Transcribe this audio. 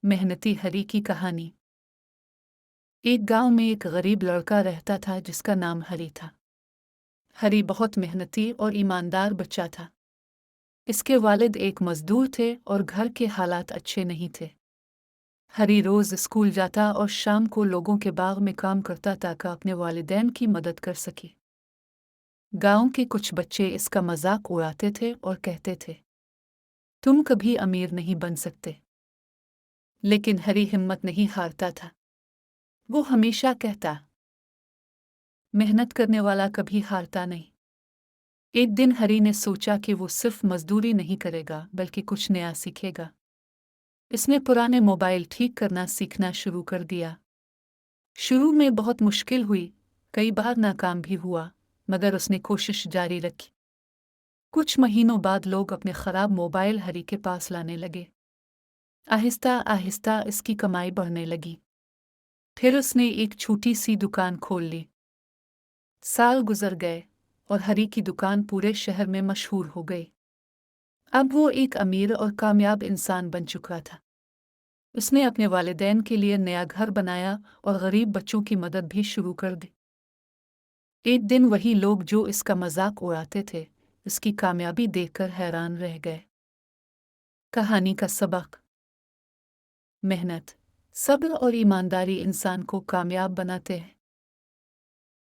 मेहनती हरी की कहानी। एक गांव में एक गरीब लड़का रहता था जिसका नाम हरी था। हरी बहुत मेहनती और ईमानदार बच्चा था। इसके वालिद एक मजदूर थे और घर के हालात अच्छे नहीं थे। हरी रोज स्कूल जाता और शाम को लोगों के बाग में काम करता ताकि अपने वालिदैन की मदद कर सके। गांव के कुछ बच्चे इसका मजाक उड़ाते थे और कहते थे, तुम कभी अमीर नहीं बन सकते। लेकिन हरी हिम्मत नहीं हारता था। वो हमेशा कहता, मेहनत करने वाला कभी हारता नहीं। एक दिन हरी ने सोचा कि वो सिर्फ मजदूरी नहीं करेगा बल्कि कुछ नया सीखेगा। इसने पुराने मोबाइल ठीक करना सीखना शुरू कर दिया। शुरू में बहुत मुश्किल हुई, कई बार नाकाम भी हुआ, मगर उसने कोशिश जारी रखी। कुछ महीनों बाद लोग अपने खराब मोबाइल हरी के पास लाने लगे। आहिस्ता आहिस्ता इसकी कमाई बढ़ने लगी। फिर उसने एक छोटी सी दुकान खोल ली। साल गुजर गए और हरी की दुकान पूरे शहर में मशहूर हो गई। अब वो एक अमीर और कामयाब इंसान बन चुका था। उसने अपने वालिदैन के लिए नया घर बनाया और गरीब बच्चों की मदद भी शुरू कर दी। एक दिन वही लोग जो इसका मजाक उड़ाते थे, इसकी कामयाबी देखकर हैरान रह गए। कहानी का सबक: मेहनत, सब्र और ईमानदारी इंसान को कामयाब बनाते हैं।